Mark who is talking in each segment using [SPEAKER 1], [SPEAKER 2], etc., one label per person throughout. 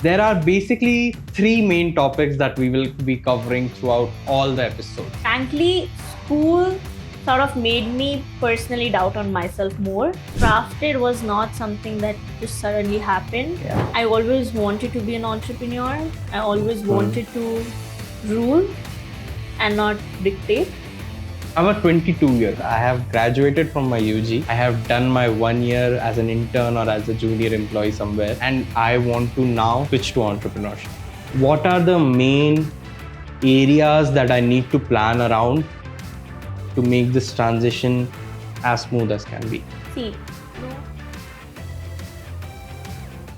[SPEAKER 1] There are basically three main topics that we will be covering throughout all the episodes.
[SPEAKER 2] Frankly, school sort of made me personally doubt on myself more. Crafted was not something that just suddenly happened.
[SPEAKER 1] Yeah.
[SPEAKER 2] I always wanted to be an entrepreneur. I always wanted to rule and not dictate.
[SPEAKER 1] I'm a 22 years. I have graduated from my UG. I have done my 1 year as an intern or as a junior employee somewhere, and I want to now switch to entrepreneurship. What are the main areas that I need to plan around to make this transition as smooth as can be?
[SPEAKER 2] See,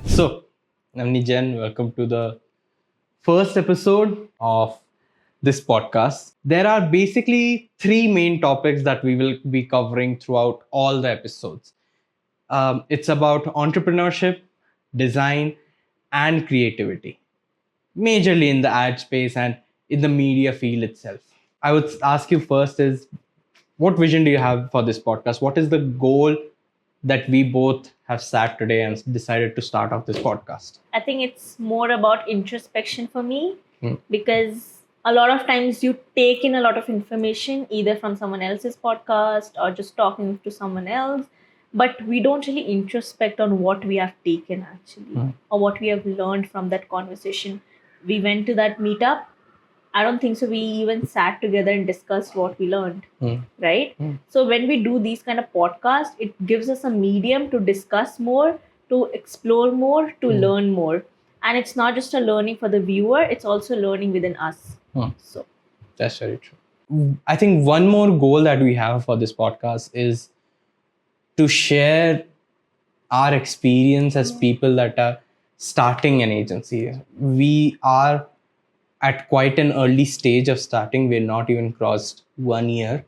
[SPEAKER 1] So, Navni Jain, welcome to the first episode of this podcast. There are basically three main topics that we will be covering throughout all the episodes. It's about entrepreneurship, design, and creativity, majorly in the ad space and in the media field itself. I would ask you first is, what vision do you have for this podcast? What is the goal that we both have sat today and decided to start off this podcast?
[SPEAKER 2] I think it's more about introspection for me because a lot of times you take in a lot of information either from someone else's podcast or just talking to someone else, but we don't really introspect on what we have taken actually or what we have learned from that conversation. We went to that meetup. I don't think so. We even sat together and discussed what we learned, right? So when we do these kind of podcasts, it gives us a medium to discuss more, to explore more, to learn more. And it's not just a learning for the viewer, it's also learning within us. So
[SPEAKER 1] That's very true. I think one more goal that we have for this podcast is to share our experience as people that are starting an agency. We are at quite an early stage of starting. We're not even crossed 1 year.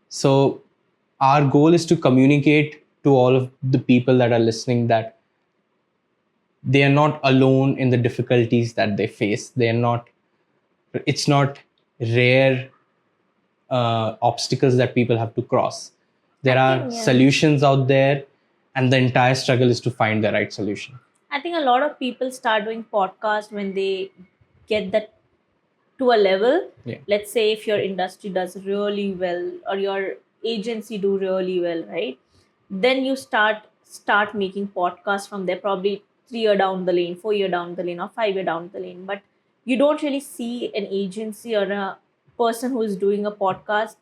[SPEAKER 1] So our goal is to communicate to all of the people that are listening that they are not alone in the difficulties that they face. It's not rare obstacles that people have to cross. There are solutions out there, and the entire struggle is to find the right solution.
[SPEAKER 2] I think a lot of people start doing podcasts when they get that to a level. Let's say if your industry does really well or your agency do really well, right? Then you start making podcasts from there, probably 3 year down the lane, 4 year down the lane, or 5 year down the lane. But you don't really see an agency or a person who is doing a podcast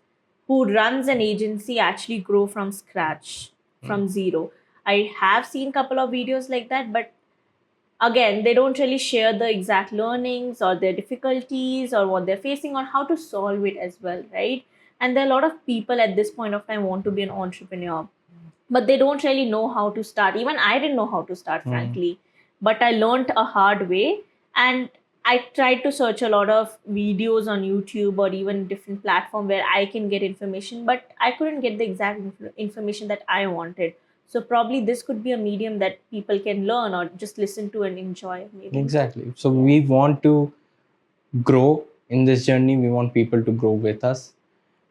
[SPEAKER 2] who runs an agency actually grow from scratch, from zero. I have seen a couple of videos like that, but again, they don't really share the exact learnings or their difficulties or what they're facing or how to solve it as well, right? And there are a lot of people at this point of time want to be an entrepreneur, but they don't really know how to start. Even I didn't know how to start, frankly, but I learned a hard way. And I tried to search a lot of videos on YouTube or even different platform where I can get information, but I couldn't get the exact information that I wanted. So probably this could be a medium that people can learn or just listen to and enjoy. Maybe.
[SPEAKER 1] Exactly. So we want to grow in this journey. We want people to grow with us.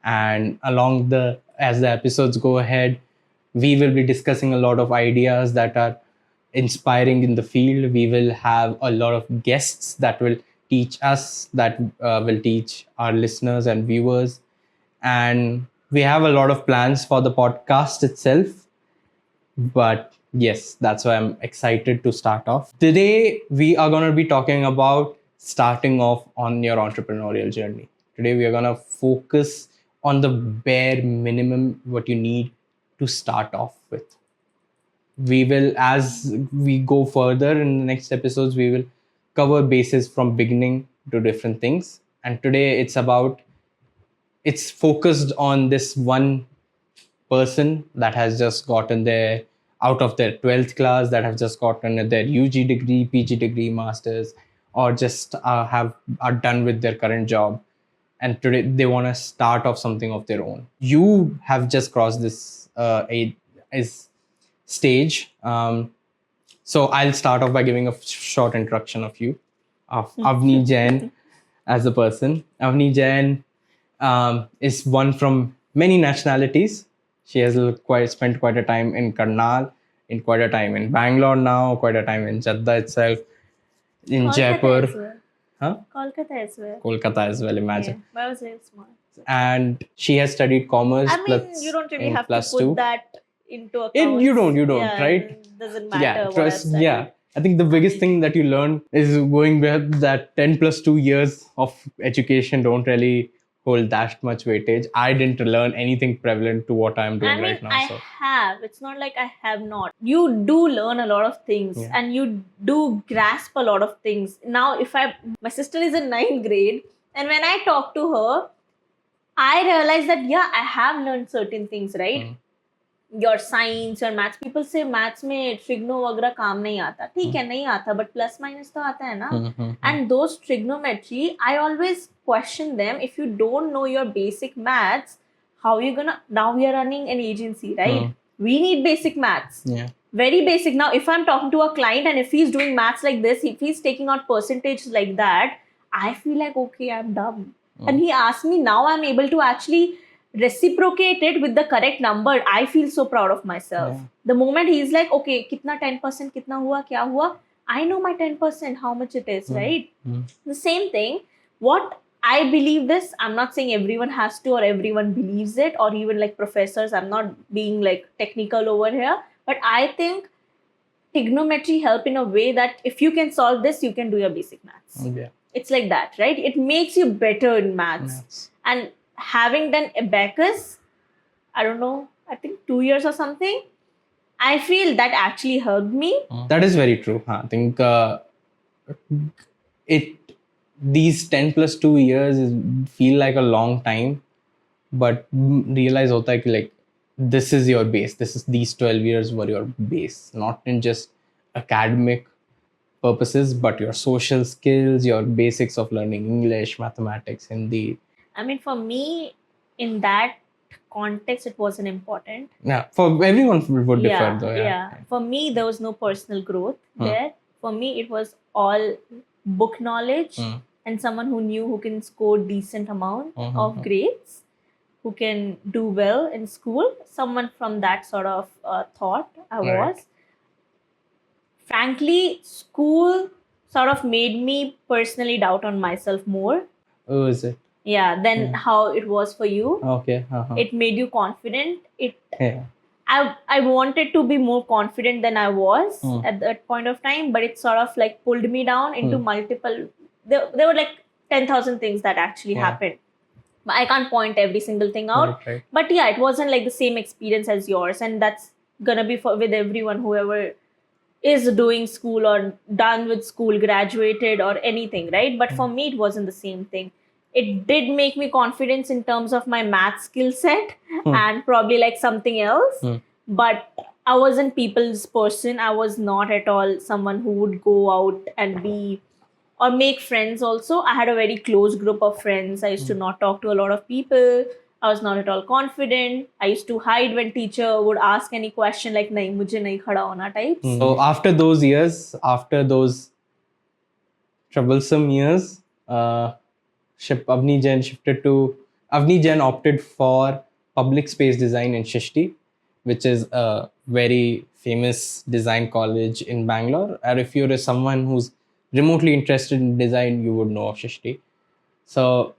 [SPEAKER 1] And as the episodes go ahead, we will be discussing a lot of ideas that are inspiring in the field. We will have a lot of guests that will teach us, that will teach our listeners and viewers. And we have a lot of plans for the podcast itself. But yes, that's why I'm excited to start off. Today, we are going to be talking about starting off on your entrepreneurial journey. Today, we are going to focus on the bare minimum, what you need to start off with. We will, as we go further in the next episodes, we will cover bases from beginning to different things. And today it's focused on this one person that has just gotten out of their 12th class, that have just gotten their UG degree, PG degree, masters, or just are done with their current job. And today they want to start off something of their own. You have just crossed this stage. So I'll start off by giving a short introduction of Avni Jain as a person. Avni Jain is one from many nationalities. She has spent quite a time in Karnal, in quite a time in Bangalore now, quite a time in Jeddah itself. in
[SPEAKER 2] Kolkata
[SPEAKER 1] Jaipur.
[SPEAKER 2] as well.
[SPEAKER 1] Huh?
[SPEAKER 2] Kolkata as well.
[SPEAKER 1] Kolkata as well, imagine.
[SPEAKER 2] Yeah, but I was very smart.
[SPEAKER 1] And she has studied commerce.
[SPEAKER 2] I mean, you don't really
[SPEAKER 1] in
[SPEAKER 2] have to
[SPEAKER 1] plus
[SPEAKER 2] put
[SPEAKER 1] two.
[SPEAKER 2] that into account.
[SPEAKER 1] You don't,
[SPEAKER 2] Yeah,
[SPEAKER 1] right?
[SPEAKER 2] It doesn't matter what I've
[SPEAKER 1] Trust,
[SPEAKER 2] studied.
[SPEAKER 1] I think the biggest thing that you learn is going with that 10 plus 2 years of education don't really hold that much weightage. I didn't learn anything prevalent to what I'm doing right now.
[SPEAKER 2] I have. It's not like I have not. You do learn a lot of things and you do grasp a lot of things. Now, my sister is in 9th grade, and when I talk to her, I realize that, yeah, I have learned certain things, right? Your science, your maths. People say maths में trigono वगैरह काम नहीं आता. ठीक है, नहीं आता, but plus minus तो आता है ना. And those trigonometry, I always question them. If you don't know your basic maths, how you gonna? Now we are running an agency, right? We need basic maths. Yeah. Very basic. Now, if I'm talking to a client and if he's doing maths like this, if he's taking out percentages like that, I feel like, okay, I'm dumb. And he asked me, now I'm able to actually reciprocate it with the correct number. I feel so proud of myself. Yeah. The moment he's like, okay, kitna 10%, kitna hua, kya hua? I know my 10%, how much it is, right? The same thing. What I believe this, I'm not saying everyone has to or everyone believes it, or even like professors, I'm not being like technical over here, but I think trigonometry help in a way that if you can solve this, you can do your basic maths. Yeah. It's like that, right? It makes you better in maths. And having done abacus, I don't know, I think 2 years or something, I feel that actually helped me.
[SPEAKER 1] That is very true. I think these 10 plus 2 years feel like a long time, but realize hota hai ki like this is your base. These 12 years were your base, not in just academic purposes, but your social skills, your basics of learning English, mathematics, Hindi.
[SPEAKER 2] I mean, for me, in that context, it wasn't important.
[SPEAKER 1] Yeah, for everyone would differ though.
[SPEAKER 2] Yeah. For me, there was no personal growth there. For me, it was all book knowledge and someone who can score decent amount of grades, who can do well in school. Someone from that sort of thought I was. Frankly, school sort of made me personally doubt on myself more.
[SPEAKER 1] Oh, is it?
[SPEAKER 2] Yeah, than how it was for you.
[SPEAKER 1] Okay.
[SPEAKER 2] It made you confident. I wanted to be more confident than I was at that point of time, but it sort of like pulled me down into multiple. There were like 10,000 things that actually happened. But I can't point every single thing out. Right. But yeah, it wasn't like the same experience as yours, and that's gonna be with everyone, whoever is doing school or done with school, graduated or anything, right? But for me, it wasn't the same thing. It did make me confidence in terms of my math skill set and probably like something else. But I wasn't people's person. I was not at all someone who would go out and be or make friends also. I had a very close group of friends. I used to not talk to a lot of people. I was not at all confident. I used to hide when teacher would ask any question like nahi mujhe nahi khada hona types.
[SPEAKER 1] So after those years, after those troublesome years, Avni Jain opted for public space design in Shishti, which is a very famous design college in Bangalore. And if you're someone who's remotely interested in design, you would know of Shishti. So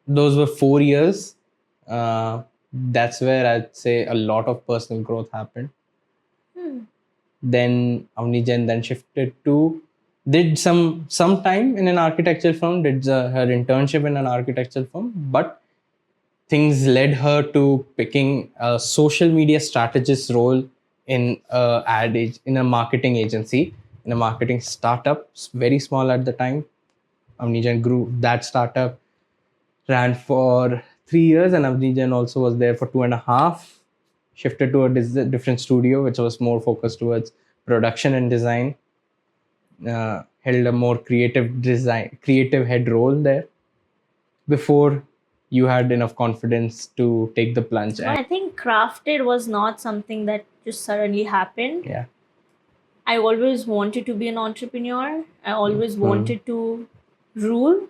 [SPEAKER 1] those were 4 years. That's where I'd say a lot of personal growth happened. Then Avni Jain then shifted to, did some time in an architectural firm, did her internship in an architectural firm, but things led her to picking a social media strategist role in a marketing agency, in a marketing startup, very small at the time. Avni Jain grew that startup, ran for 3 years, and Avni Jain also was there for 2.5. Shifted to a different studio, which was more focused towards production and design. Held a more creative head role there before you had enough confidence to take the plunge.
[SPEAKER 2] I think crafted was not something that just suddenly happened.
[SPEAKER 1] Yeah.
[SPEAKER 2] I always wanted to be an entrepreneur. I always wanted to rule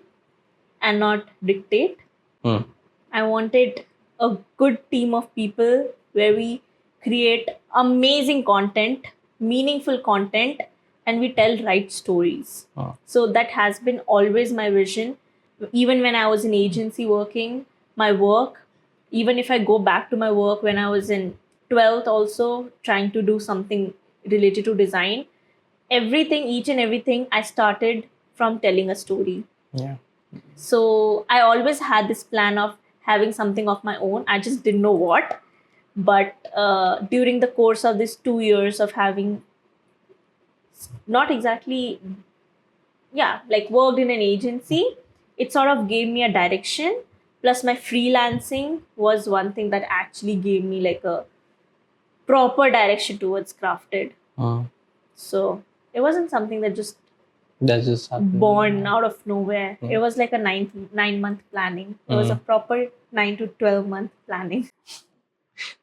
[SPEAKER 2] and not dictate. I wanted a good team of people where we create amazing content, meaningful content, and we tell right stories. So that has been always my vision. Even when I was in agency working, my work, even if I go back to my work when I was in 12th, also trying to do something related to design, everything, each and everything, I started from telling a story.
[SPEAKER 1] Yeah.
[SPEAKER 2] So I always had this plan of having something of my own. I just didn't know what. But during the course of these 2 years of having not exactly, yeah, like worked in an agency, it sort of gave me a direction. Plus, my freelancing was one thing that actually gave me like a proper direction towards crafted. So it wasn't something that just
[SPEAKER 1] happened.
[SPEAKER 2] Born out of nowhere. It was like a 9 month planning. It was a proper 9 to 12 month planning.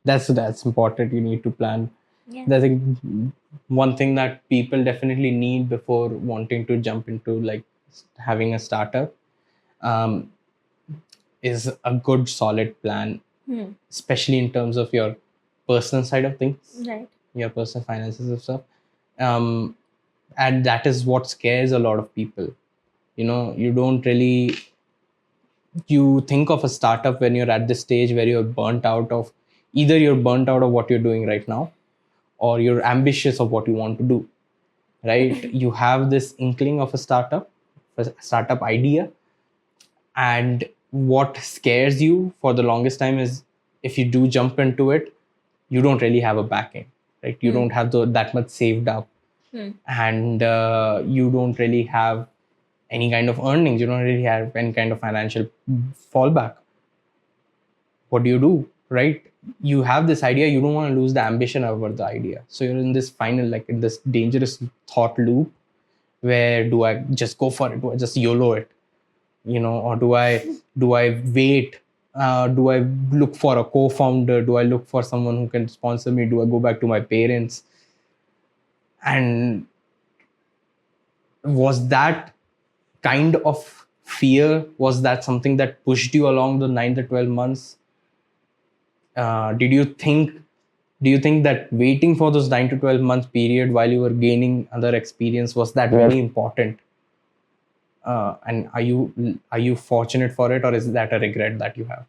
[SPEAKER 1] That's important. You need to plan.
[SPEAKER 2] Yeah.
[SPEAKER 1] I think one thing that people definitely need before wanting to jump into like having a startup is a good solid plan, especially in terms of your personal side of things,
[SPEAKER 2] Right.
[SPEAKER 1] your personal finances and stuff. And that is what scares a lot of people. You don't really, you think of a startup when you're at this stage where you're burnt out of, either you're burnt out of what you're doing right now, or you're ambitious of what you want to do, right? You have this inkling of a startup idea, and what scares you for the longest time is if you do jump into it, you don't really have a backing, right? You don't have that much saved up, and you don't really have any kind of earnings. You don't really have any kind of financial fallback. What do, right? You have this idea, you don't want to lose the ambition over the idea, so you're in this final, like in this dangerous thought loop where do I just go for it, do I just YOLO it, or do I wait, do I look for a co-founder, do I look for someone who can sponsor me, do I go back to my parents? And was that kind of fear, was that something that pushed you along the 9 to 12 months? Do you think that waiting for those 9 to 12 months period while you were gaining other experience, was that very important? And are you fortunate for it, or is that a regret that you have?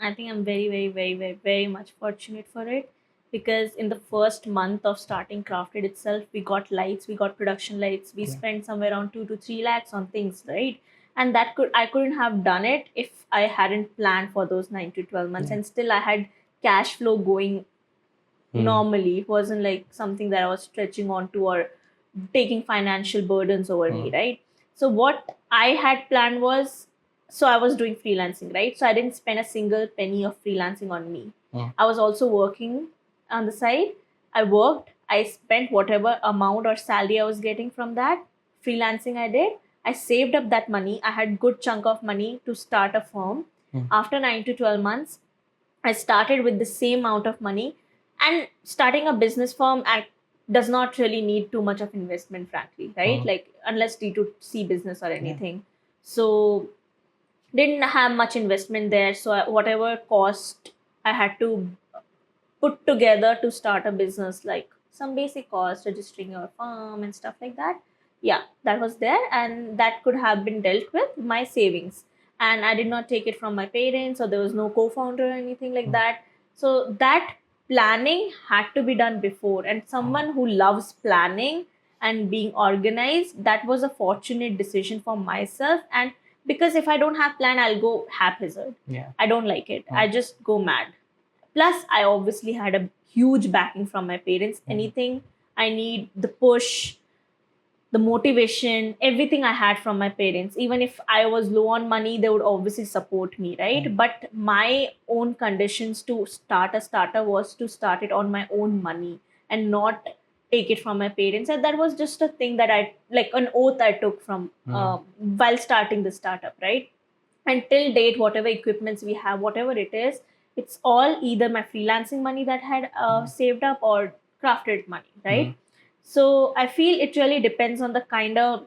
[SPEAKER 2] I think I'm very, very, very, very, very much fortunate for it, because in the first month of starting Crafted itself, we got lights, we got production lights, we spent somewhere around 2 to 3 lakhs on things, right? And I couldn't have done it if I hadn't planned for those 9 to 12 months, and still I had cash flow going normally. It wasn't like something that I was stretching onto or taking financial burdens over me, right? So what I had planned was, so I was doing freelancing, right? So I didn't spend a single penny of freelancing on me. I was also working on the side. I worked, I spent whatever amount or salary I was getting from that freelancing I did. I saved up that money. I had good chunk of money to start a firm. After 9 to 12 months, I started with the same amount of money. And starting a business firm does not really need too much of investment, frankly, right? Like, unless D2C business or anything. So didn't have much investment there. So whatever cost I had to put together to start a business, like some basic cost, registering your firm and stuff like that, yeah, that was there, and that could have been dealt with my savings. And I did not take it from my parents, or there was no co-founder or anything like that. So that planning had to be done before, and someone who loves planning and being organized, that was a fortunate decision for myself. And because if I don't have plan, I'll go haphazard. I don't like it. I just go mad. Plus, I obviously had a huge backing from my parents. Anything I need, the push, the motivation, everything I had from my parents. Even if I was low on money, they would obviously support me, right? But my own conditions to start a startup was to start it on my own money and not take it from my parents. And that was just a thing that I, like an oath I took from while starting the startup, right? And till date, whatever equipments we have, whatever it is, it's all either my freelancing money that had saved up or crafted money, right? So I feel it really depends on the kind of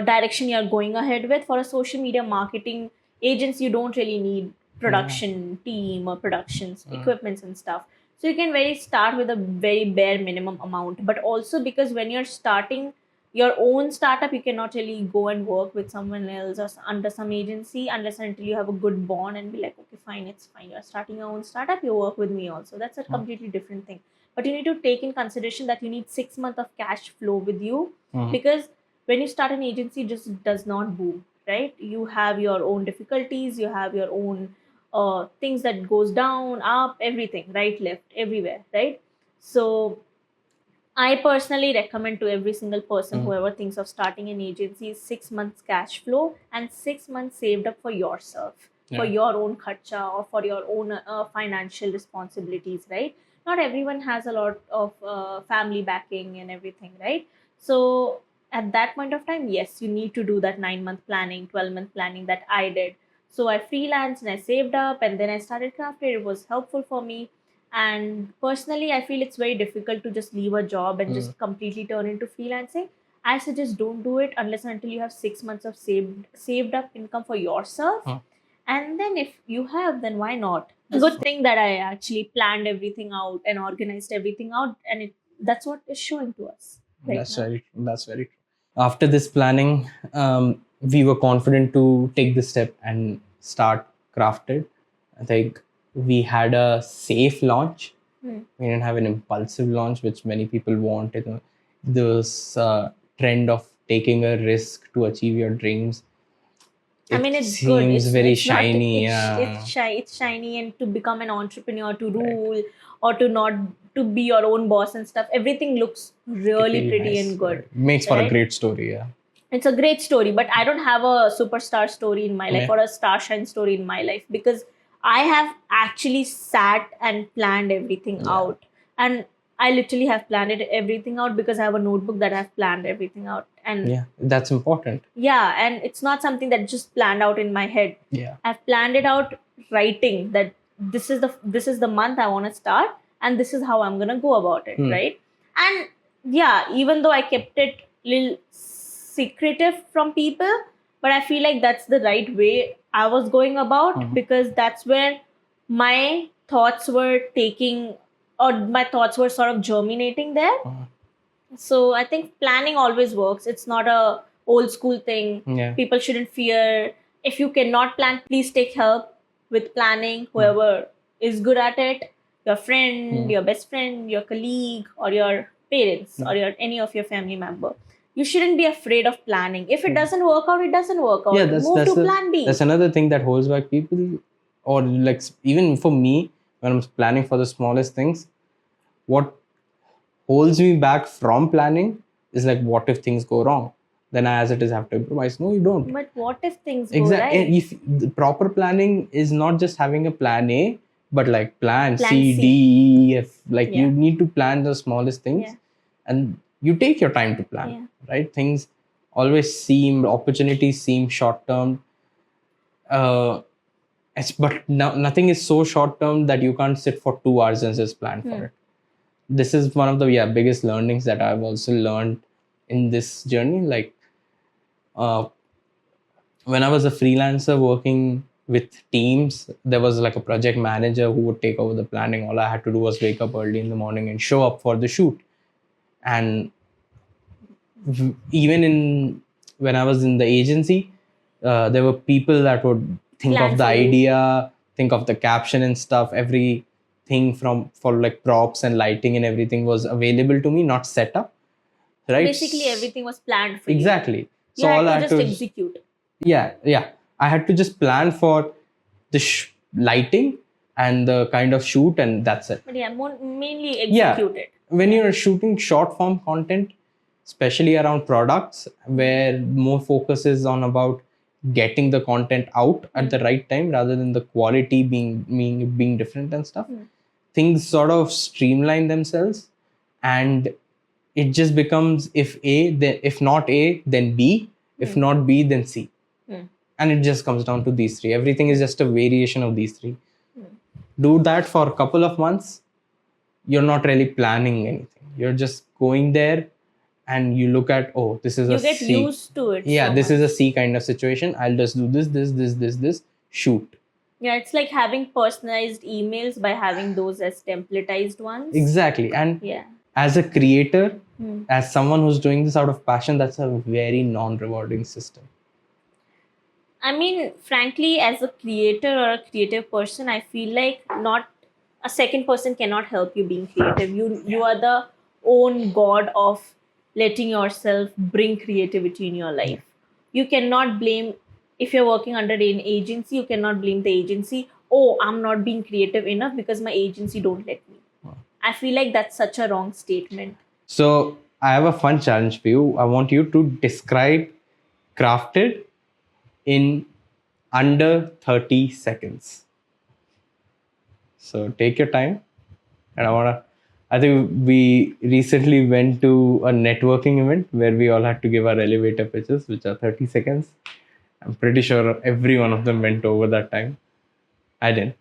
[SPEAKER 2] direction you're going ahead with. For a social media marketing agency, you don't really need production team or productions equipments and stuff. So you can start with a very bare minimum amount. But also because when you're starting your own startup, you cannot really go and work with someone else or under some agency unless and until you have a good bond and be like, okay, fine, it's fine. You're starting your own startup, you work with me also. That's a completely different thing. But you need to take in consideration that you need 6 months of cash flow with you, because when you start an agency, it just does not boom, right? You have your own difficulties, you have your own things that goes down, up, everything, right, left, everywhere, right? So I personally recommend to every single person, whoever thinks of starting an agency, 6 months cash flow and 6 months saved up for yourself, for your own kharcha or for your own financial responsibilities, right? Not everyone has a lot of family backing and everything, right? So at that point of time, yes, you need to do that 9 month planning, 12-month planning that I did. So I freelanced and I saved up and then I started crafted. It was helpful for me. And personally, I feel it's very difficult to just leave a job and just completely turn into freelancing. I suggest don't do it unless and until you have 6 months of saved up income for yourself. And then if you have, then why not? Good thing that I actually planned everything out and organized everything out, and that's what is showing to us right
[SPEAKER 1] That's
[SPEAKER 2] now.
[SPEAKER 1] that's very true. After this planning, we were confident to take the step and start Crafted. I think we had a safe launch. We didn't have an impulsive launch, which many people want. This trend of taking a risk to achieve your dreams.
[SPEAKER 2] I mean, it's good.
[SPEAKER 1] Seems very
[SPEAKER 2] It's not
[SPEAKER 1] shiny.
[SPEAKER 2] it's shiny, and to become an entrepreneur, to rule or to not to be your own boss and stuff. Everything looks really pretty
[SPEAKER 1] Nice.
[SPEAKER 2] and good.
[SPEAKER 1] Makes for a
[SPEAKER 2] right?
[SPEAKER 1] great story. Yeah.
[SPEAKER 2] It's a great story, but I don't have a superstar story in my life or a starshine story in my life, because I have actually sat and planned everything out. And I literally have planned everything out because I have a notebook that I've planned everything out. And
[SPEAKER 1] Yeah, that's important.
[SPEAKER 2] yeah, and it's not something that just planned out in my head.
[SPEAKER 1] Yeah.
[SPEAKER 2] I've planned it out, writing that this is the month I want to start, and this is how I'm gonna go about it, right? And yeah, even though I kept it little secretive from people, but I feel like that's the right way I was going about, because that's where my thoughts were taking, or my thoughts were sort of germinating there. So I think planning always works. It's not a old school thing.
[SPEAKER 1] Yeah.
[SPEAKER 2] People shouldn't fear. If you cannot plan, please take help with planning. Whoever is good at it, your friend, your best friend, your colleague, or your parents, or your any of your family member. You shouldn't be afraid of planning. If it doesn't work out, it doesn't work out.
[SPEAKER 1] Yeah,
[SPEAKER 2] Move to plan B.
[SPEAKER 1] That's another thing that holds back people, or like even for me when I'm planning for the smallest things. What holds me back from planning is like, what if things go wrong? Then I, as it is, have to improvise. No, you don't.
[SPEAKER 2] But what if things go right?
[SPEAKER 1] If the proper planning is not just having a plan A, but like plan C,
[SPEAKER 2] C.
[SPEAKER 1] D, E, F. Like you need to plan the smallest things, and you take your time to plan. Right? Things always opportunities seem short term. But nothing is so short term that you can't sit for 2 hours and just plan for it. This is one of the biggest learnings that I've also learned in this journey. Like when I was a freelancer working with teams, there was like a project manager who would take over the planning. All I had to do was wake up early in the morning and show up for the shoot. And even when I was in the agency, there were people that would think of the idea, think of the caption and stuff. Everything for like props and lighting and everything was available to me, not set up. Right?
[SPEAKER 2] Basically, everything was planned for you.
[SPEAKER 1] Exactly.
[SPEAKER 2] So all I had to just execute.
[SPEAKER 1] Yeah. I had to just plan for the lighting and the kind of shoot, and that's it.
[SPEAKER 2] But mainly execute it.
[SPEAKER 1] When you're shooting short form content, especially around products, where more focus is on about getting the content out at the right time rather than the quality being different and stuff, things sort of streamline themselves, and it just becomes if not A, then B, if not B, then C. And it just comes down to these three. Everything is just a variation of these three. Do that for a couple of months, you're not really planning anything. You're just going there and you look at, this is a C. You
[SPEAKER 2] get used to it.
[SPEAKER 1] Yeah, this is a C kind of situation. I'll just do this, shoot.
[SPEAKER 2] Yeah, it's like having personalized emails by having those as templatized ones.
[SPEAKER 1] Exactly. And
[SPEAKER 2] Yeah.
[SPEAKER 1] as a creator,
[SPEAKER 2] Hmm.
[SPEAKER 1] as someone who's doing this out of passion, that's a very non-rewarding system.
[SPEAKER 2] I mean, frankly, as a creator or a creative person, I feel like not a second person cannot help you being creative. You are the own god of letting yourself bring creativity in your life. You cannot blame if you're working under an agency. You cannot blame the agency. Oh, I'm not being creative enough because my agency don't let me. I feel like that's such a wrong statement.
[SPEAKER 1] So I have a fun challenge for you. I want you to describe Crafted in under 30 seconds. So take your time. And I think we recently went to a networking event where we all had to give our elevator pitches, which are 30 seconds. I'm pretty sure every one of them went over that time. I didn't.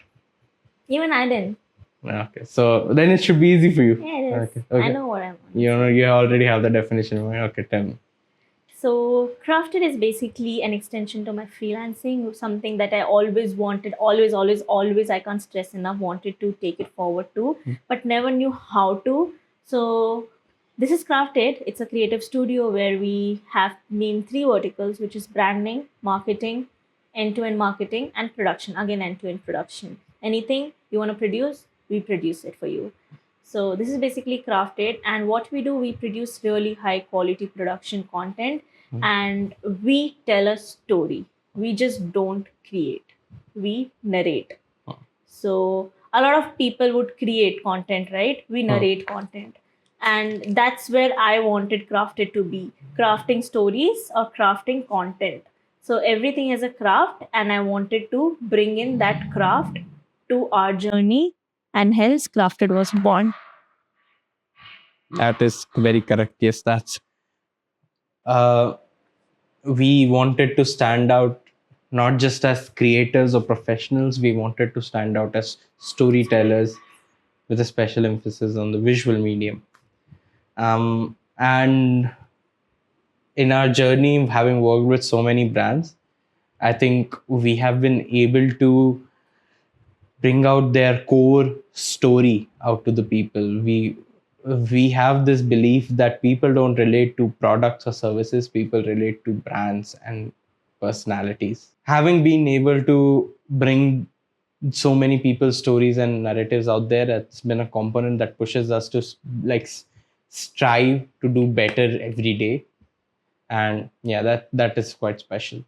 [SPEAKER 2] Even I didn't.
[SPEAKER 1] Okay, so then it should be easy for you.
[SPEAKER 2] Yeah, it is.
[SPEAKER 1] Okay,
[SPEAKER 2] I
[SPEAKER 1] okay.
[SPEAKER 2] know what I'm on.
[SPEAKER 1] You already have the definition. Okay, tell me.
[SPEAKER 2] So, Crafted is basically an extension to my freelancing, something that I always wanted, always, I can't stress enough, wanted to take it forward to, but never knew how to. So, this is Crafted. It's a creative studio where we have named three verticals, which is branding, marketing, end to end marketing, and production. Again, end to end production. Anything you want to produce, we produce it for you. So this is basically Crafted, and what we do, we produce really high quality production content, and we tell a story. We just don't create. We narrate. So a lot of people would create content, right? We narrate content. And that's where I wanted Crafted to be, crafting stories or crafting content. So everything is a craft, and I wanted to bring in that craft to our journey, and hence Crafted was born.
[SPEAKER 1] That is very correct. Yes, that's. Uh, we wanted to stand out not just as creators or professionals, we wanted to stand out as storytellers with a special emphasis on the visual medium. And in our journey, having worked with so many brands, I think we have been able to bring out their core story out to the people. We have this belief that people don't relate to products or services, people relate to brands and personalities. Having been able to bring so many people's stories and narratives out there, it's been a component that pushes us to strive to do better every day. And yeah, that is quite special.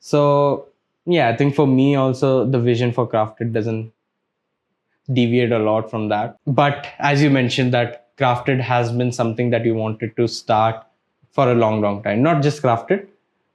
[SPEAKER 1] So yeah, I think for me also the vision for Crafted doesn't deviate a lot from that. But as you mentioned, that Crafted has been something that you wanted to start for a long time. Not just Crafted,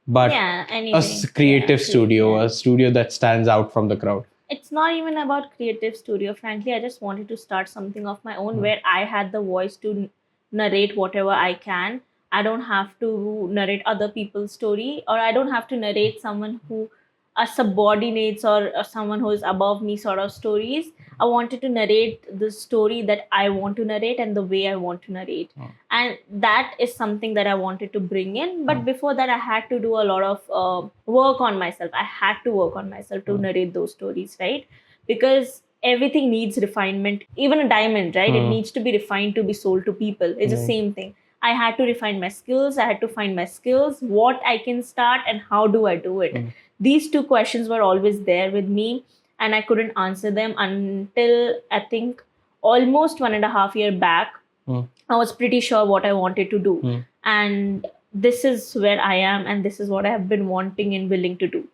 [SPEAKER 1] but
[SPEAKER 2] Yeah,
[SPEAKER 1] a
[SPEAKER 2] anything.
[SPEAKER 1] creative studio,
[SPEAKER 2] Yeah.
[SPEAKER 1] a studio that stands out from the crowd.
[SPEAKER 2] It's not even about creative studio. Frankly, I just wanted to start something of my own where I had the voice to narrate whatever I can. I don't have to narrate other people's story, or I don't have to narrate someone who are subordinates, or someone who is above me sort of stories. I wanted to narrate the story that I want to narrate and the way I want to narrate. And that is something that I wanted to bring in. But before that, I had to do a lot of work on myself. I had to work on myself to narrate those stories, right? Because everything needs refinement. Even a diamond, right? It needs to be refined to be sold to people. It's the same thing. I had to refine my skills. I had to find my skills, what I can start, and how do I do it. These two questions were always there with me, and I couldn't answer them until I think almost 1.5 year back. I was pretty sure what I wanted to do. And this is where I am, and this is what I have been wanting and willing to do.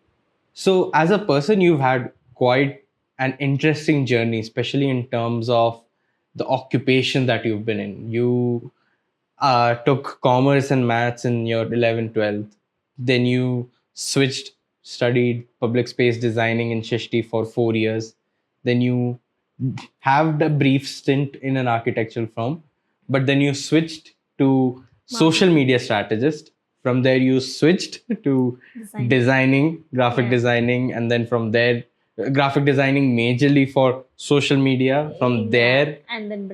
[SPEAKER 1] So, as a person, you've had quite an interesting journey, especially in terms of the occupation that you've been in. You took commerce and maths in your 11th, 12th. Then you switched, studied public space designing in Shishti for 4 years. Then you had a brief stint in an architectural firm, but then you switched to social media strategist. From there, you switched to designing, graphic designing, and then from there, graphic designing majorly for social media. From there,
[SPEAKER 2] and then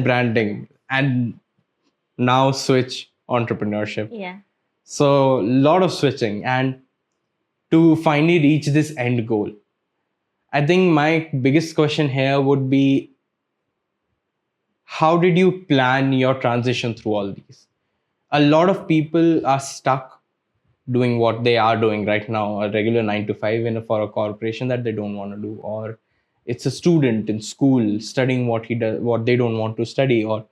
[SPEAKER 2] branding.
[SPEAKER 1] And now switch entrepreneurship.
[SPEAKER 2] Yeah.
[SPEAKER 1] So a lot of switching, and to finally reach this end goal, I think my biggest question here would be, how did you plan your transition through all these? A lot of people are stuck doing what they are doing right now, a regular 9 to 5 for a corporation that they don't want to do, or it's a student in school studying what they don't want to study, or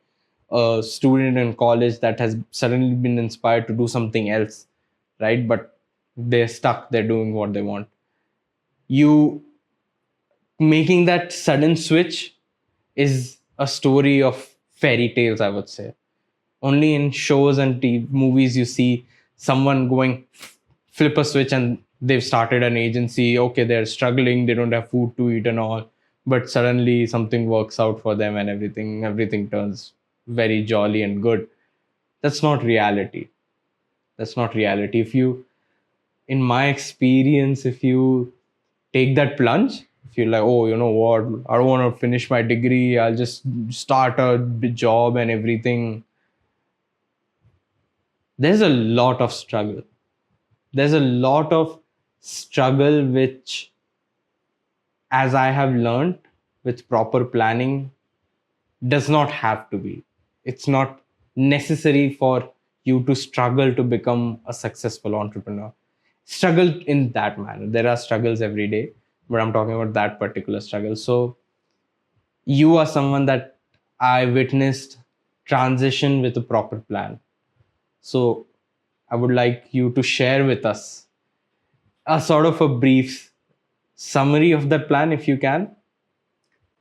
[SPEAKER 1] a student in college that has suddenly been inspired to do something else, right? But they're stuck, they're doing what they want. You making that sudden switch is a story of fairy tales, I would say. Only in shows and movies you see someone going flip a switch and they've started an agency. Okay, they're struggling, they don't have food to eat and all, but suddenly something works out for them and everything turns very jolly and good. That's not reality. That's not reality. If you, in my experience, if you take that plunge, if you're like, oh, you know what, I don't want to finish my degree, I'll just start a job and everything, there's a lot of struggle. There's a lot of struggle which, as I have learned, with proper planning, does not have to be. It's not necessary for you to struggle to become a successful entrepreneur. Struggle in that manner. There are struggles every day, but I'm talking about that particular struggle. So you are someone that I witnessed transition with a proper plan. So I would like you to share with us a sort of a brief summary of that plan if you can.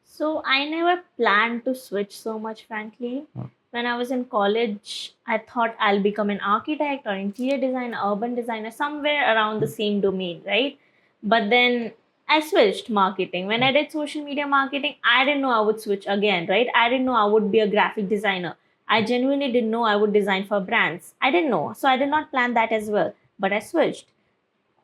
[SPEAKER 2] So I never planned to switch so much, frankly. When I was in college, I thought I'll become an architect or interior designer, urban designer, somewhere around the same domain, right? But then I switched marketing. When I did social media marketing, I didn't know I would switch again, right? I didn't know I would be a graphic designer. I genuinely didn't know I would design for brands. I didn't know. So I did not plan that as well. But I switched.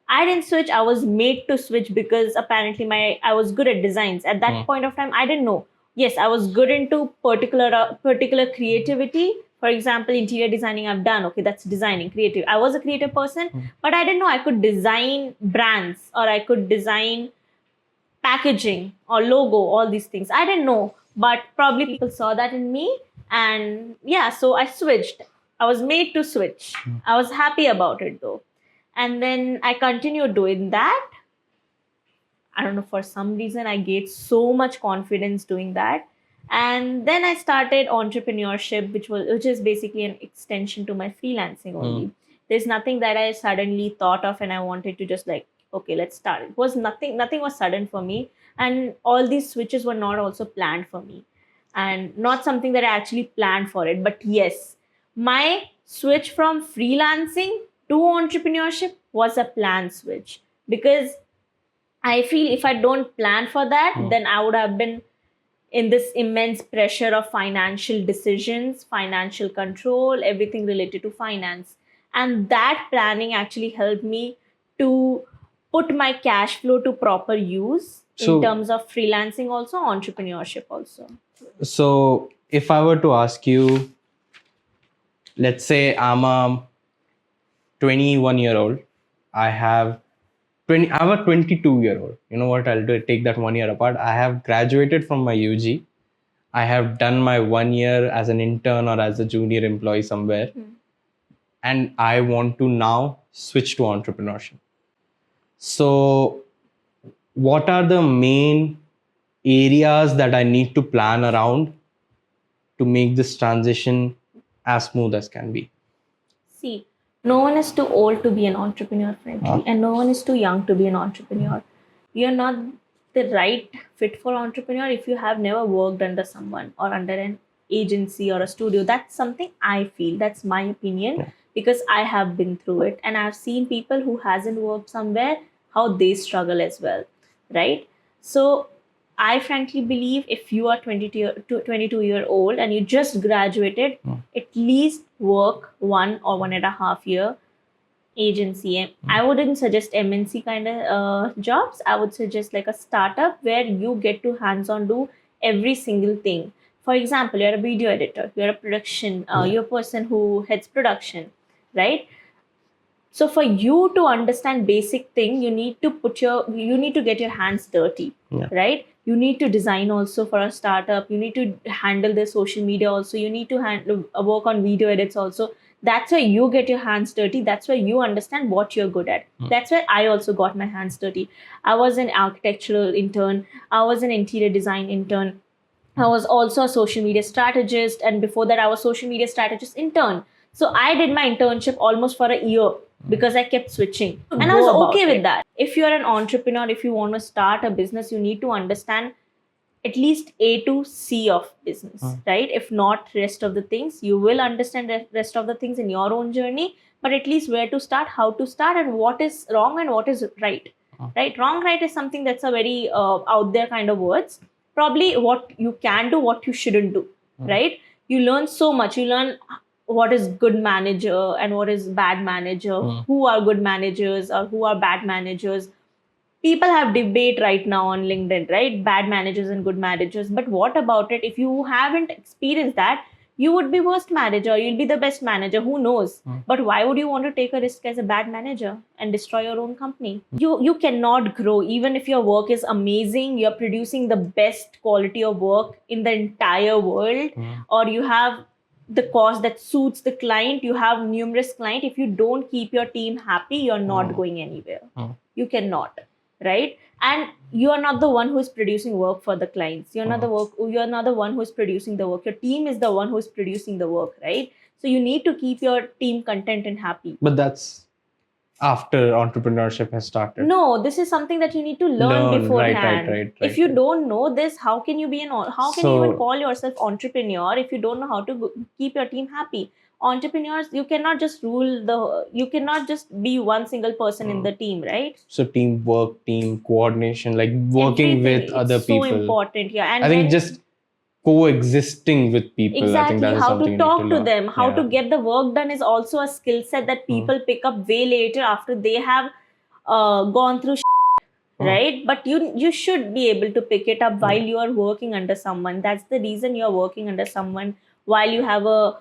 [SPEAKER 2] I didn't switch. I was made to switch because apparently I was good at designs. At that point of time, I didn't know. Yes, I was good into particular creativity. For example, interior designing I've done. Okay, that's designing, creative. I was a creative person, but I didn't know I could design brands or I could design packaging or logo, all these things. I didn't know, but probably people saw that in me. And yeah, so I switched. I was made to switch. I was happy about it though. And then I continued doing that. I don't know, for some reason, I gained so much confidence doing that. And then I started entrepreneurship, which is basically an extension to my freelancing only. There's nothing that I suddenly thought of and I wanted to just like, okay, let's start. It was nothing was sudden for me. And all these switches were not also planned for me. And not something that I actually planned for it. But yes, my switch from freelancing to entrepreneurship was a planned switch, because I feel if I don't plan for that, then I would have been in this immense pressure of financial decisions, financial control, everything related to finance. And that planning actually helped me to put my cash flow to proper use in terms of freelancing, also entrepreneurship also.
[SPEAKER 1] So if I were to ask you, let's say I'm a 21-year-old, I have I'm a 22-year-old. You know what? I'll take that 1 year apart. I have graduated from my UG. I have done my 1 year as an intern or as a junior employee somewhere. And I want to now switch to entrepreneurship. So what are the main areas that I need to plan around to make this transition as smooth as can be?
[SPEAKER 2] See, no one is too old to be an entrepreneur, frankly, and no one is too young to be an entrepreneur. You're not the right fit for entrepreneur if you have never worked under someone or under an agency or a studio. That's something I feel. That's my opinion, because I have been through it and I've seen people who hasn't worked somewhere, how they struggle as well, right? So I frankly believe if you are 22 year old and you just graduated, at least work 1 or 1.5 year agency. I wouldn't suggest MNC kind of jobs. I would suggest like a startup where you get to hands-on do every single thing. For example, you're a video editor, you're a production, you're a person who heads production, right? So for you to understand basic thing, you need to get your hands dirty, right? You need to design also for a startup. You need to handle their social media also. You need to work on video edits also. That's where you get your hands dirty. That's where you understand what you're good at. That's where I also got my hands dirty. I was an architectural intern. I was an interior design intern. I was also a social media strategist, and before that, I was social media strategist intern. So I did my internship almost for a year because I kept switching, and I was okay with that. If you're an entrepreneur, if you want to start a business, you need to understand at least A to C of business, right? If not rest of the things, you will understand the rest of the things in your own journey. But at least where to start, how to start, and what is wrong and what is right. Right, wrong, right is something that's a very out there kind of words. Probably what you can do, what you shouldn't do, right? You learn so much. You learn what is good manager and what is bad manager, who are good managers or who are bad managers. People have debate right now on LinkedIn, right? Bad managers and good managers. But what about it? If you haven't experienced that, you would be worst manager. You'll be the best manager. Who knows? But why would you want to take a risk as a bad manager and destroy your own company? You cannot grow. Even if your work is amazing, you're producing the best quality of work in the entire world, or you have the cost that suits the client, you have numerous clients. If you don't keep your team happy, you're not going anywhere. You cannot. Right? And you are not the one who is producing work for the clients. You're not the one who is producing the work. Your team is the one who is producing the work, right? So you need to keep your team content and happy.
[SPEAKER 1] But that's after entrepreneurship has started.
[SPEAKER 2] No, this is something that you need to learn beforehand.
[SPEAKER 1] Right.
[SPEAKER 2] If you don't know this, how can you you even call yourself entrepreneur if you don't know how to keep your team happy? Entrepreneurs, you cannot just you cannot just be one single person in the team, right?
[SPEAKER 1] So teamwork, team coordination, like working with other people.
[SPEAKER 2] So important, yeah. And
[SPEAKER 1] I think just coexisting with people.
[SPEAKER 2] Exactly.
[SPEAKER 1] I think that is
[SPEAKER 2] how to talk to
[SPEAKER 1] learn.
[SPEAKER 2] them, how to get the work done is also a skill set that people pick up way later after they have gone through right? But you should be able to pick it up while you are working under someone. That's the reason you're working under someone while you have a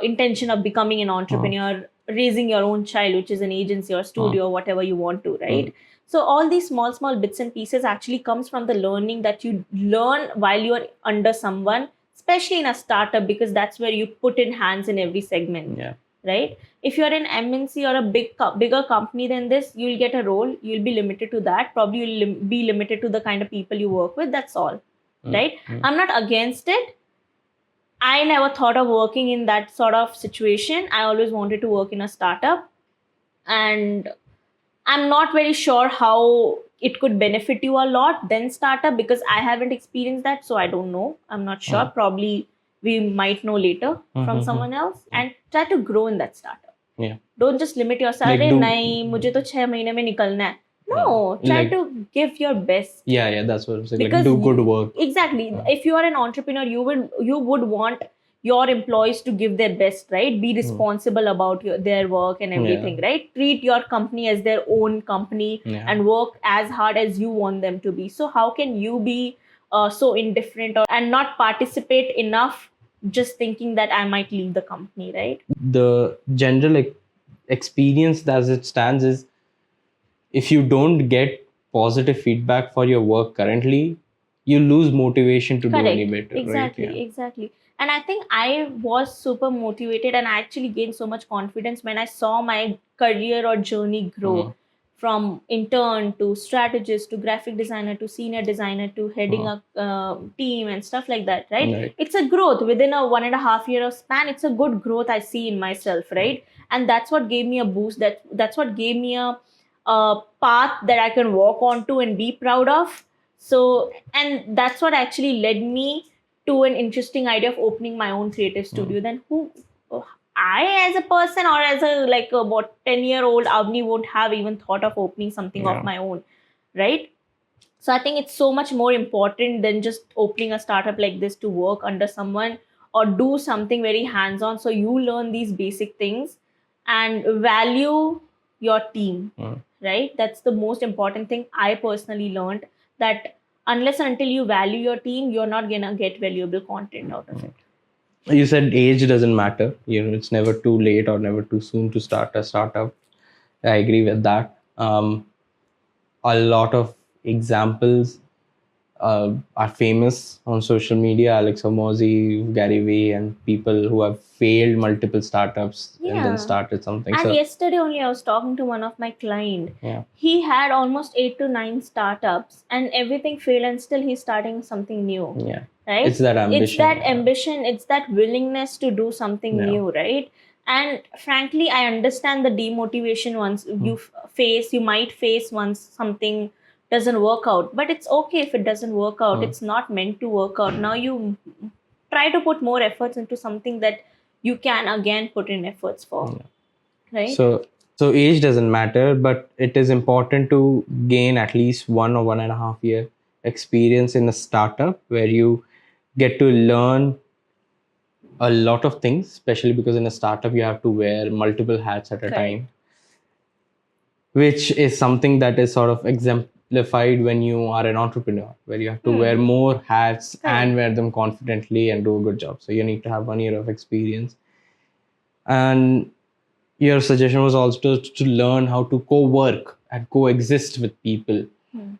[SPEAKER 2] intention of becoming an entrepreneur, raising your own child, which is an agency or studio, whatever you want to, right? So all these small bits and pieces actually comes from the learning that you learn while you are under someone, especially in a startup, because that's where you put in hands in every segment. Right? If you're an MNC or a bigger company than this, you'll get a role. You'll be limited to that. Probably you'll be limited to the kind of people you work with. That's all. Right? I'm not against it. I never thought of working in that sort of situation. I always wanted to work in a startup. And I'm not very sure how it could benefit you a lot than startup, because I haven't experienced that. So I don't know. I'm not sure. Probably we might know later from someone else, and try to grow in that startup. Don't just limit yourself.
[SPEAKER 1] Like
[SPEAKER 2] nahi, mujhe to 6 mahine mein nikalna hai. No, try to give your best.
[SPEAKER 1] Yeah, that's what I'm saying. Like, do good work.
[SPEAKER 2] Exactly. If you are an entrepreneur, you would want your employees to give their best, right? Be responsible about their work and everything, right? Treat your company as their own company and work as hard as you want them to be. So how can you be so indifferent and not participate enough, just thinking that I might leave the company, right?
[SPEAKER 1] The general experience as it stands is, if you don't get positive feedback for your work currently, you lose motivation to do any better.
[SPEAKER 2] Exactly. And I think I was super motivated, and I actually gained so much confidence when I saw my career or journey grow from intern to strategist to graphic designer to senior designer to heading a team and stuff like that, right? It's a growth within a 1.5 year of span. It's a good growth I see in myself, right? And that's what gave me a boost. That's what gave me a path that I can walk onto and be proud of. So, and that's what actually led me to an interesting idea of opening my own creative studio. Then I, as a person or as a 10-year-old Avni, won't have even thought of opening something of my own, right? So I think it's so much more important than just opening a startup like this to work under someone or do something very hands-on. So you learn these basic things and value your team, right? That's the most important thing I personally learned, that unless and until you value your team, you're not gonna get valuable content out of it.
[SPEAKER 1] You said age doesn't matter. It's never too late or never too soon to start a startup. I agree with that. A lot of examples are famous on social media. Alex Hormozi, Gary Vee, and people who have failed multiple startups and then
[SPEAKER 2] Yeah.
[SPEAKER 1] started something.
[SPEAKER 2] And
[SPEAKER 1] So
[SPEAKER 2] yesterday only I was talking to one of my client.
[SPEAKER 1] yeah,
[SPEAKER 2] He had almost 8 to 9 startups and everything failed and still he's starting something new.
[SPEAKER 1] yeah,
[SPEAKER 2] Right?
[SPEAKER 1] it's that ambition.
[SPEAKER 2] It's that
[SPEAKER 1] yeah.
[SPEAKER 2] ambition, it's that willingness to do something
[SPEAKER 1] Yeah.
[SPEAKER 2] new, right? And frankly, I understand the demotivation once you face, you might face once something doesn't work out. But it's okay if it doesn't work out. It's not meant to work out. Now you try to put more efforts into something that you can again put in efforts for.
[SPEAKER 1] Yeah.
[SPEAKER 2] Right?
[SPEAKER 1] So age doesn't matter, but it is important to gain at least 1 or 1.5 year experience in a startup where you get to learn a lot of things, especially because in a startup you have to wear multiple hats at a time, which is something that is sort of exemplified when you are an entrepreneur, where you have to wear more hats and wear them confidently and do a good job. So you need to have 1 year of experience. And your suggestion was also to learn how to co-work and coexist with people,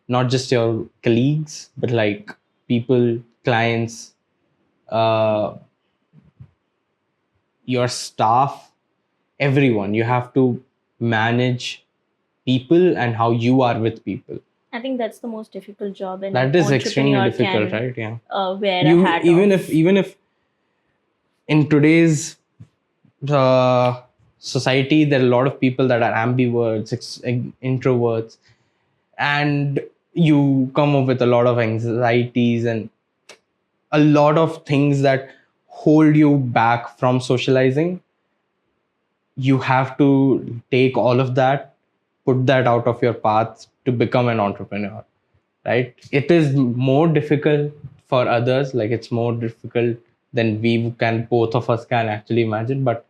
[SPEAKER 1] not just your colleagues, but like people, clients, your staff, everyone. You have to manage people and how you are with people.
[SPEAKER 2] I think that's the most difficult job, and
[SPEAKER 1] that is extremely difficult, right? Yeah.
[SPEAKER 2] Wear a hat
[SPEAKER 1] even
[SPEAKER 2] of.
[SPEAKER 1] if in today's society there are a lot of people that are ambiverts, introverts, and you come up with a lot of anxieties and a lot of things that hold you back from socializing. You have to take all of that, put that out of your path to become an entrepreneur, right? It is more difficult for others, like it's more difficult than both of us can actually imagine, but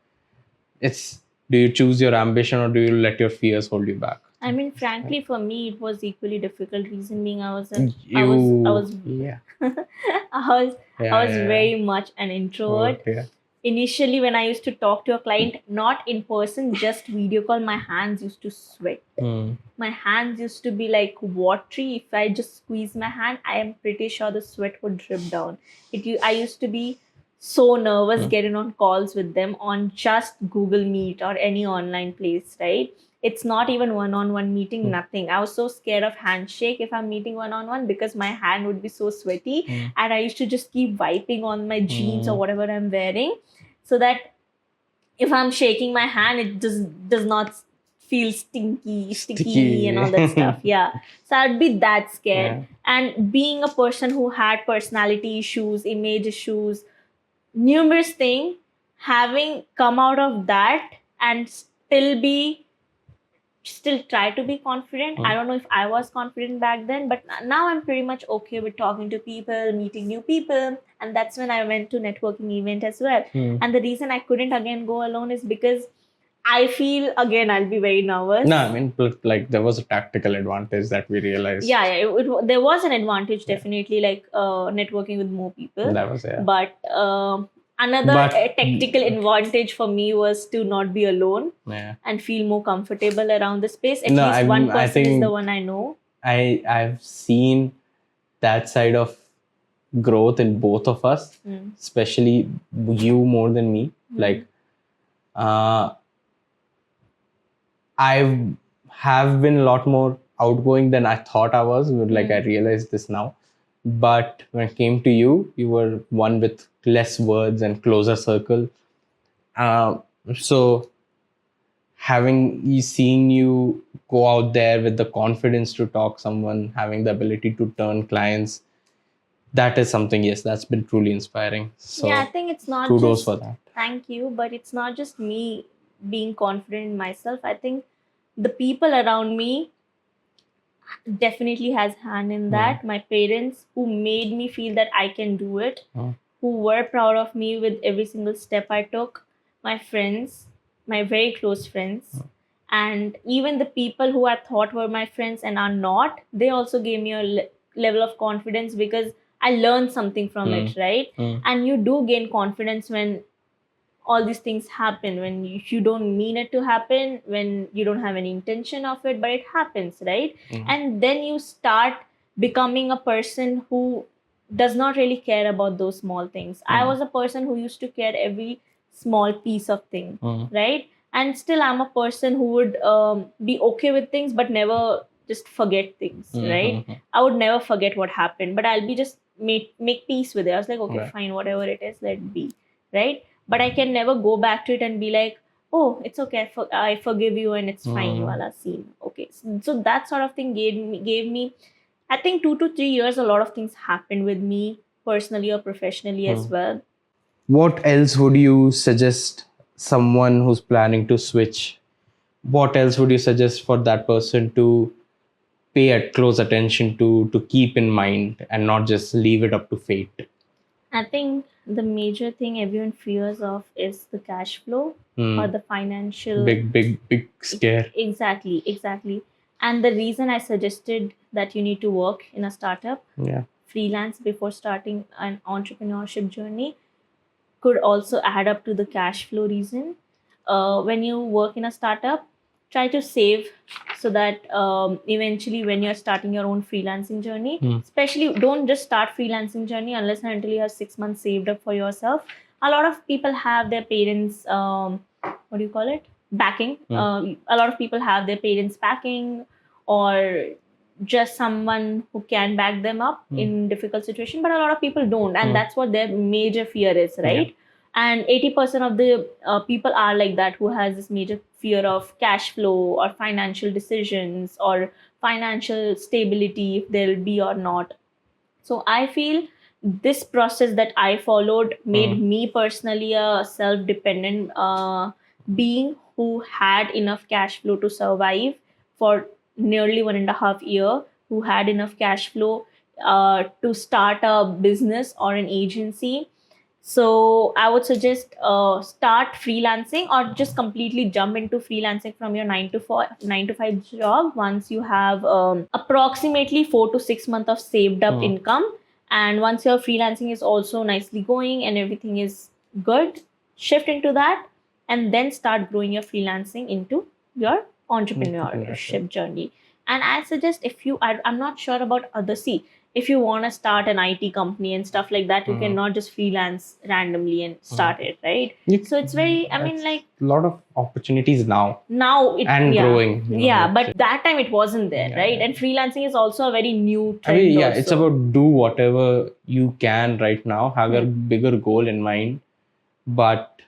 [SPEAKER 1] it's, do you choose your ambition or do you let your fears hold you back?
[SPEAKER 2] I mean, frankly, for me, it was equally difficult. Reason being, I was
[SPEAKER 1] yeah.
[SPEAKER 2] I was very much an introvert.
[SPEAKER 1] Yeah.
[SPEAKER 2] Initially, when I used to talk to a client, not in person, just video call, my hands used to sweat. My hands used to be like watery. If I just squeeze my hand, I am pretty sure the sweat would drip down. I used to be so nervous getting on calls with them on just Google Meet or any online place, right? It's not even one-on-one meeting, nothing. I was so scared of handshake if I'm meeting one-on-one because my hand would be so sweaty. And I used to just keep wiping on my jeans or whatever I'm wearing so that if I'm shaking my hand, it does not feel sticky and all that stuff. Yeah. So I'd be that scared. And being a person who had personality issues, image issues, numerous things, having come out of that and still try to be confident. I don't know if I was confident back then, but now I'm pretty much okay with talking to people, meeting new people. And that's when I went to networking event as well. And the reason I couldn't again go alone is because I feel again I'll be very nervous.
[SPEAKER 1] No, I mean, like there was a tactical advantage that we realized.
[SPEAKER 2] Yeah, there was an advantage definitely, like networking with more people.
[SPEAKER 1] That was
[SPEAKER 2] But another tactical advantage for me was to not be alone and feel more comfortable around the space. At least one person is the one I know.
[SPEAKER 1] I've seen that side of growth in both of us, especially you more than me. Like, I have been a lot more outgoing than I thought I was. Like I realized this now. But when it came to you, you were one with less words and closer circle. So seeing you go out there with the confidence to talk someone, having the ability to turn clients, that is something, yes, that's been truly inspiring. So
[SPEAKER 2] yeah, I think it's not
[SPEAKER 1] kudos
[SPEAKER 2] just,
[SPEAKER 1] for that.
[SPEAKER 2] Thank you, but it's not just me being confident in myself. I think the people around me definitely has hand in that. My parents, who made me feel that I can do it, who were proud of me with every single step I took, my friends, my very close friends, and even the people who I thought were my friends and are not, they also gave me a level of confidence because I learned something from it, right? And you do gain confidence when all these things happen when you don't mean it to happen, when you don't have any intention of it, but it happens, right? And then you start becoming a person who does not really care about those small things. I was a person who used to care every small piece of thing, right? And still I'm a person who would be okay with things but never just forget things, right? I would never forget what happened, but I'll be just make peace with it. I was like, okay, fine, whatever it is, let it be, right? But I can never go back to it and be like, oh, it's okay, I forgive you and it's fine, wala scene. Okay, so that sort of thing gave me I think 2 to 3 years. A lot of things happened with me personally or professionally as well.
[SPEAKER 1] What else would you suggest someone who's planning to switch? What else would you suggest for that person to pay at close attention to keep in mind and not just leave it up to fate?
[SPEAKER 2] I think the major thing everyone fears of is the cash flow or the financial
[SPEAKER 1] big scare.
[SPEAKER 2] Exactly. And the reason I suggested that you need to work in a startup, freelance before starting an entrepreneurship journey, could also add up to the cash flow reason. When you work in a startup, try to save so that eventually when you're starting your own freelancing journey, especially don't just start freelancing journey unless and until you have 6 months saved up for yourself. A lot of people have their parents, what do you call it? Backing. A lot of people have their parents backing, or just someone who can back them up in difficult situation, but a lot of people don't, and that's what their major fear is, right? And 80% of the people are like that, who has this major fear of cash flow or financial decisions or financial stability, if there'll be or not. So I feel this process that I followed made me personally a self-dependent being who had enough cash flow to survive for nearly 1.5 years, who had enough cash flow to start a business or an agency. So I would suggest start freelancing or just completely jump into freelancing from your 9 to 5 job once you have approximately 4 to 6 months of saved up income. And once your freelancing is also nicely going and everything is good, shift into that and then start growing your freelancing into your entrepreneurship journey. And I suggest I'm not sure about others. See, if you want to start an IT company and stuff like that, you cannot just freelance randomly and start it, right? So it's very, I mean, like
[SPEAKER 1] a lot of opportunities now
[SPEAKER 2] and
[SPEAKER 1] growing.
[SPEAKER 2] But that time it wasn't there, right? And freelancing is also a very new trend.
[SPEAKER 1] I mean, it's about do whatever you can right now, have a bigger goal in mind, but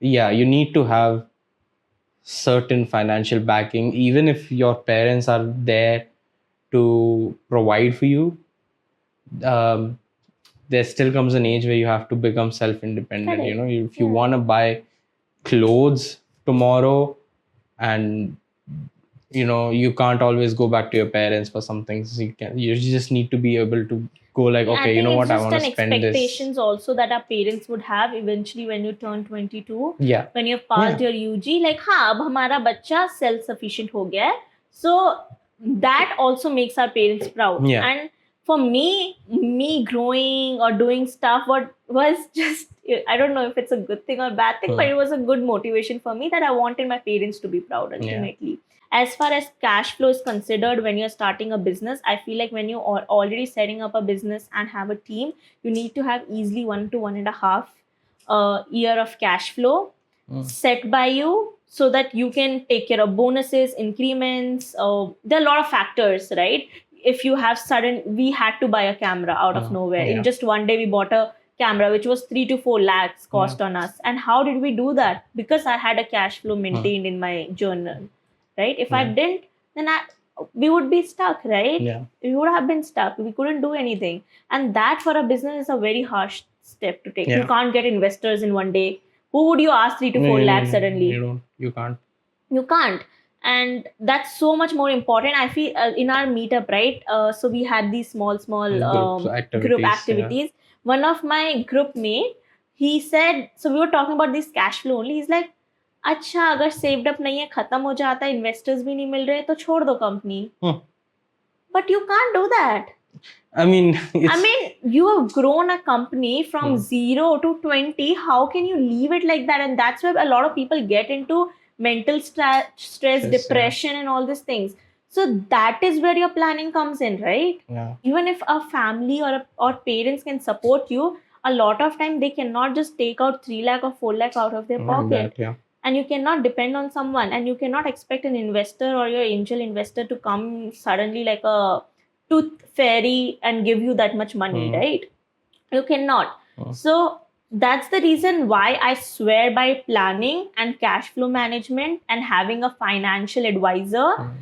[SPEAKER 1] you need to have certain financial backing, even if your parents are there to provide for you. There still comes an age where you have to become self-independent. If you want to buy clothes tomorrow, and you can't always go back to your parents for some things. You just need to be able to go like, okay, you know what, I want to spend this.
[SPEAKER 2] Expectations also that our parents would have eventually when you turn 22, when you've passed your UG, like ab hamara bachcha self sufficient ho gaya hai. So that also makes our parents proud. And for me growing or doing stuff, what was just, I don't know if it's a good thing or bad thing, but it was a good motivation for me that I wanted my parents to be proud ultimately. As far as cash flow is considered, when you're starting a business, I feel like when you're already setting up a business and have a team, you need to have easily 1 to 1.5 year of cash flow set by you, so that you can take care of bonuses, increments. There are a lot of factors, right? If you have we had to buy a camera out of nowhere. In just one day, we bought a camera which was 3 to 4 lakhs cost on us. And how did we do that? Because I had a cash flow maintained in my journal, right? If I didn't, then we would be stuck, right? We would have been stuck. We couldn't do anything. And that for a business is a very harsh step to take. You can't get investors in one day. Who would you ask 3 to 4 lakhs suddenly?
[SPEAKER 1] You can't.
[SPEAKER 2] You can't. And that's so much more important. I feel in our meetup, right? So we had these small group activities. One of my group mate, he said, so we were talking about this cash flow only. He's like, अच्छा अगर saved up नहीं है, खत्म हो जाता है, investors भी नहीं मिल रहे, तो छोड़ दो company. But you can't do that.
[SPEAKER 1] I mean,
[SPEAKER 2] you have grown a company from 0 to 20. How can you leave it like that? And that's where a lot of people get into mental stress, depression, and all these things. So that is where your planning comes in, right?
[SPEAKER 1] Yeah.
[SPEAKER 2] Even if a family or parents can support you, a lot of time they cannot just take out 3 lakh or 4 lakh out of their pocket.
[SPEAKER 1] Yeah.
[SPEAKER 2] And you cannot depend on someone, and you cannot expect an investor or your angel investor to come suddenly like a tooth fairy and give you that much money, right? You cannot. So that's the reason why I swear by planning and cash flow management and having a financial advisor.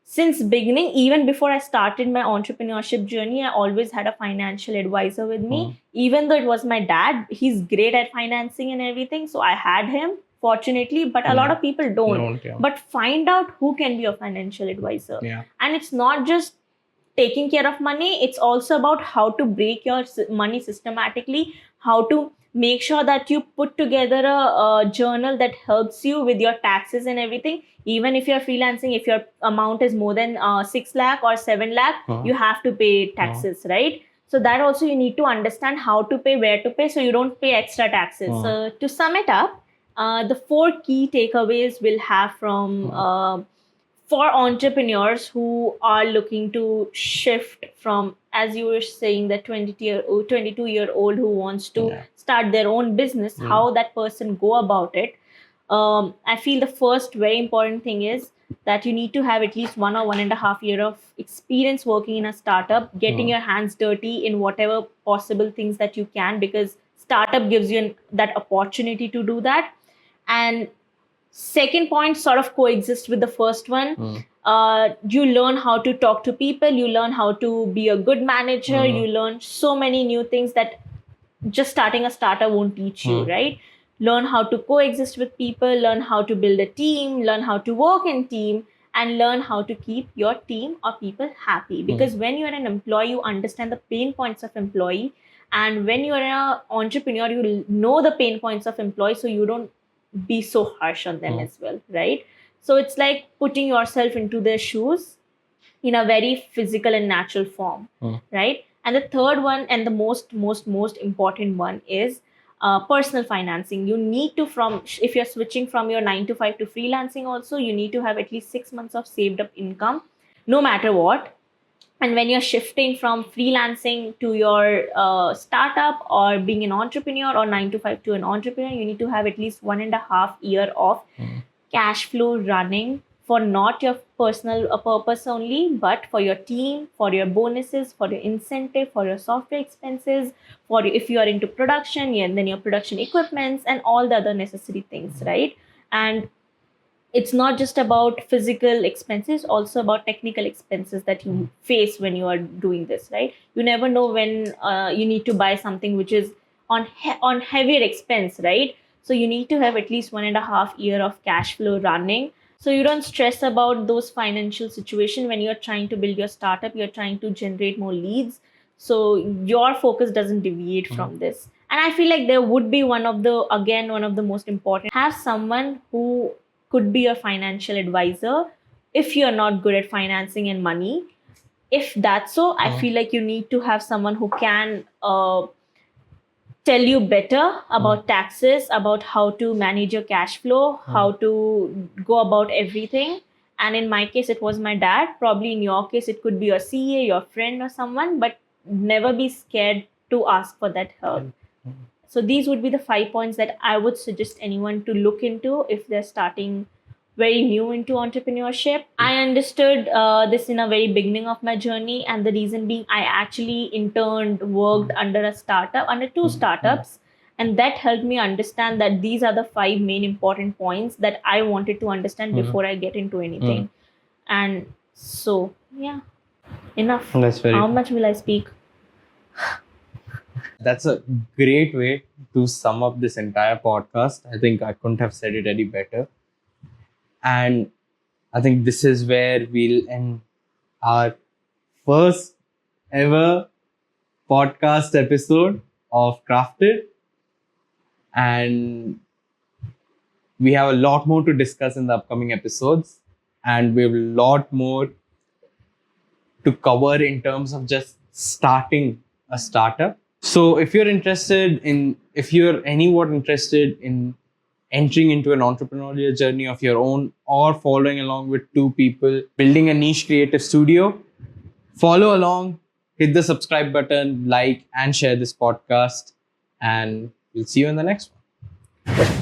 [SPEAKER 2] Since beginning, even before I started my entrepreneurship journey, I always had a financial advisor with me. Even though it was my dad, he's great at financing and everything, so I had him, fortunately, but a lot of people don't. But find out who can be a financial advisor. And it's not just taking care of money, it's also about how to break your money systematically, how to make sure that you put together a journal that helps you with your taxes and everything. Even if you're freelancing, if your amount is more than 6 lakh or 7 lakh, you have to pay taxes, right? So that also you need to understand how to pay, where to pay, so you don't pay extra taxes. So to sum it up, the 4 key takeaways we'll have from for entrepreneurs who are looking to shift from, as you were saying, the 22-year-old who wants to start their own business, how that person go about it. I feel the first very important thing is that you need to have at least 1 or 1.5 year of experience working in a startup, getting your hands dirty in whatever possible things that you can, because startup gives you that opportunity to do that. And second point sort of coexist with the first one. You learn how to talk to people, you learn how to be a good manager, you learn so many new things that just starting a startup won't teach you, right? Learn how to coexist with people, learn how to build a team, learn how to work in team, and learn how to keep your team or people happy. Because when you're an employee, you understand the pain points of employee, and when you're an entrepreneur, you know the pain points of employee, so you don't be so harsh on them as well, right? So it's like putting yourself into their shoes in a very physical and natural form, right? And the third one, and the most important one, is personal financing. You need to, from if you're switching from your 9 to 5 to freelancing also, you need to have at least 6 months of saved up income, no matter what. And when you're shifting from freelancing to your startup, or being an entrepreneur, or 9 to 5 to an entrepreneur, you need to have at least 1.5 year of cash flow running, for not your personal purpose only, but for your team, for your bonuses, for your incentive, for your software expenses, for if you are into production, and then your production equipments and all the other necessary things, right? And it's not just about physical expenses, also about technical expenses that you face when you are doing this, right? You never know when you need to buy something which is on heavier expense, right? So you need to have at least 1.5 year of cash flow running, so you don't stress about those financial situation when you're trying to build your startup, you're trying to generate more leads, so your focus doesn't deviate from this. And I feel like there would be one of the most important, have someone who could be a financial advisor if you're not good at financing and money. If that's so, I feel like you need to have someone who can tell you better about taxes, about how to manage your cash flow, how to go about everything. And in my case, it was my dad. Probably in your case, it could be your CA, your friend, or someone, but never be scared to ask for that help. So these would be the 5 points that I would suggest anyone to look into if they're starting very new into entrepreneurship. I understood this in a very beginning of my journey, and the reason being, I actually worked under 2 startups, and that helped me understand that these are the 5 main important points that I wanted to understand before I get into anything. And so, yeah, enough. How much will I speak?
[SPEAKER 1] That's a great way to sum up this entire podcast. I think I couldn't have said it any better. And I think this is where we'll end our first ever podcast episode of Crafted. And we have a lot more to discuss in the upcoming episodes. And we have a lot more to cover in terms of just starting a startup. So if you're anyone interested in entering into an entrepreneurial journey of your own, or following along with two people building a niche creative studio, follow along, hit the subscribe button, like and share this podcast, and we'll see you in the next one.